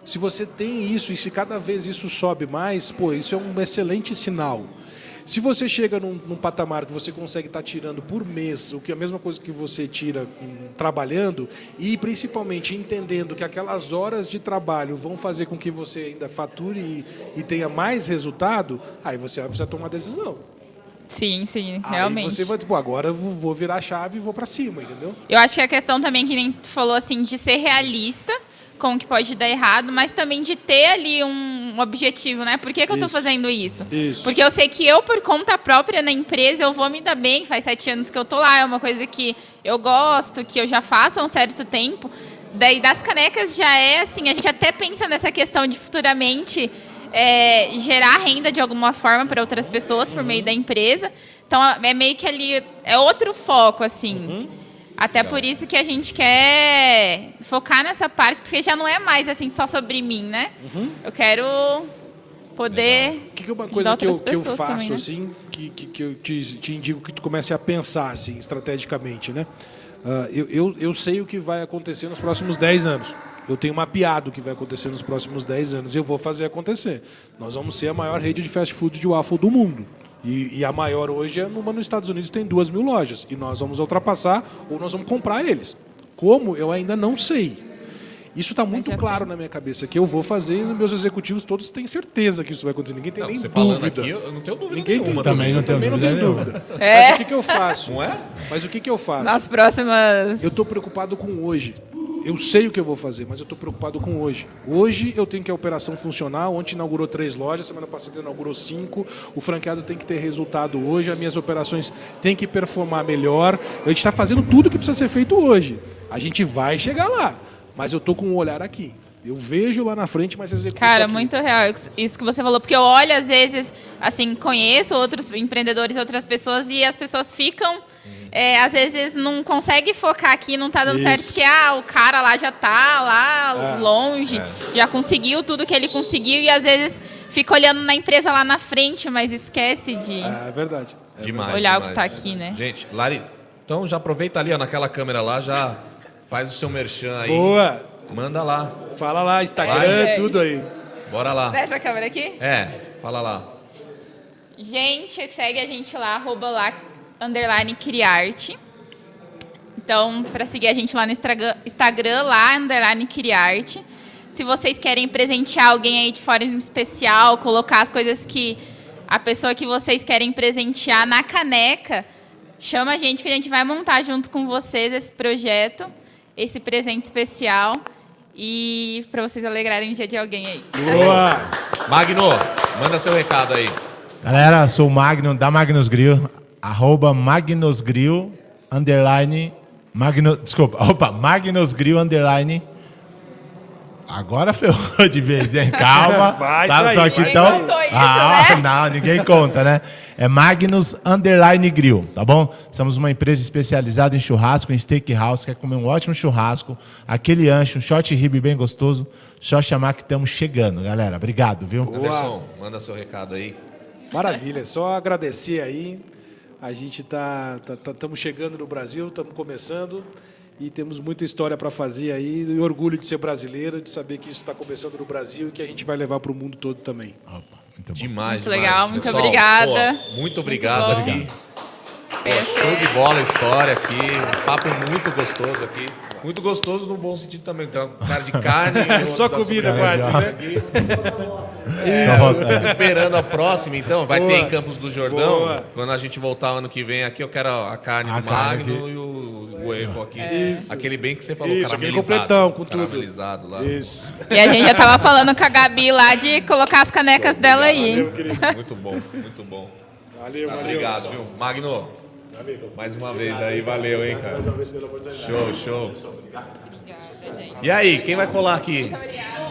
Se você tem isso e se cada vez isso sobe mais, isso é um excelente sinal. Se você chega num patamar que você consegue estar tirando por mês, o que é a mesma coisa que você tira trabalhando, e principalmente entendendo que aquelas horas de trabalho vão fazer com que você ainda fature e tenha mais resultado, aí você vai precisar tomar uma decisão. Sim, realmente. Aí você vai dizer, agora eu vou virar a chave e vou para cima, entendeu? Eu acho que a questão também, que nem tu falou, assim, de ser realista com o que pode dar errado, mas também de ter ali um objetivo, né? Por que eu tô fazendo isso? Porque eu sei que eu, por conta própria na empresa, eu vou me dar bem, faz 7 anos que eu tô lá, é uma coisa que eu gosto, que eu já faço há um certo tempo. Daí das canecas já é assim, a gente até pensa nessa questão de futuramente gerar renda de alguma forma para outras pessoas por meio da empresa. Então é meio que ali, é outro foco, assim. Até por isso que a gente quer focar nessa parte, porque já não é mais assim só sobre mim, né? Eu quero poder. Que é uma coisa que eu faço também, né? assim, que eu te indico que tu comece a pensar assim, estrategicamente, né? Eu sei o que vai acontecer nos próximos 10 anos. Eu tenho mapeado o que vai acontecer nos próximos 10 anos e eu vou fazer acontecer. Nós vamos ser a maior rede de fast food de waffle do mundo. E a maior hoje nos Estados Unidos tem 2.000 lojas. E nós vamos ultrapassar ou nós vamos comprar eles. Como? Eu ainda não sei. Isso está muito claro na minha cabeça, que eu vou fazer e os meus executivos todos têm certeza que isso vai acontecer. Ninguém tem nem você dúvida. falando aqui, eu não tenho dúvida Ninguém nenhuma. Também não tenho dúvida. Mas o que eu faço? Não é? Mas o que eu faço? Nas próximas... Eu estou preocupado com hoje. Eu sei o que eu vou fazer, mas eu estou preocupado com hoje. Hoje eu tenho que a operação funcionar. Ontem inaugurou 3 lojas, semana passada inaugurou 5. O franqueado tem que ter resultado hoje. As minhas operações têm que performar melhor. A gente está fazendo tudo que precisa ser feito hoje. A gente vai chegar lá, mas eu estou com um olhar aqui. Eu vejo lá na frente, mas executo Cara, aqui. muito real isso que você falou. Porque eu olho, às vezes, assim, conheço outros empreendedores, outras pessoas, e as pessoas ficam... às vezes não consegue focar aqui, não tá dando certo, porque o cara lá já tá lá longe, já conseguiu tudo que ele conseguiu, e às vezes fica olhando na empresa lá na frente, mas esquece de É verdade. Demais, olhar demais. o que tá aqui, né? Gente, Larissa, então já aproveita ali, ó, naquela câmera lá, já faz o seu merchan aí. Boa! Manda lá. Fala lá, Instagram, Vai. tudo aí. Bora lá. Dessa câmera aqui? Fala lá. Gente, segue a gente lá, @lá _criarte. Então, para seguir a gente lá no Instagram, lá _criarte. Se vocês querem presentear alguém aí de forma especial, colocar as coisas que a pessoa que vocês querem presentear na caneca, chama a gente que a gente vai montar junto com vocês esse projeto, esse presente especial, e para vocês alegrarem o dia de alguém aí. Boa! Magno, manda seu recado aí. Galera, sou o Magno da Magnus Grill, @Magnus Grill, Magnus Grill, Agora ferrou de vez, hein? Calma. Vai Tô sair, aqui vai tão... sair. Contou isso, né? Não, ninguém conta, né? É Magnus Grill, tá bom? Somos uma empresa especializada em churrasco, em steakhouse, quer comer um ótimo churrasco, aquele ancho, um short rib bem gostoso, só chamar que estamos chegando, galera. Obrigado, viu? Anderson, manda seu recado aí. Maravilha, só agradecer aí. A gente estamos chegando no Brasil, estamos começando e temos muita história para fazer aí. E orgulho de ser brasileiro, de saber que isso está começando no Brasil e que a gente vai levar para o mundo todo também. Opa, muito bom. Demais, Muito demais. legal, muito Pessoal, obrigada. Muito obrigado Muito bom. aqui. Show de bola a história aqui, um papo muito gostoso aqui. Muito gostoso no bom sentido também. Então, cara de carne. Só comida quase, né? Isso. Esperando a próxima, então. Vai ter em Campos do Jordão. Boa. Quando a gente voltar ano que vem aqui, eu quero a carne do carne Magno aqui. e o Evo aqui. Isso. Aquele bem que você falou, Isso, aquele caramelizado. completão com tudo. Caramelizado lá. Isso. E a gente já tava falando com a Gabi lá de colocar as canecas dela aí. Valeu, querido. Muito bom, muito bom. Valeu, valeu. Obrigado, viu? Magno, mais uma vez aí, valeu, hein, cara. Show, show. E aí, quem vai colar aqui? Obrigada.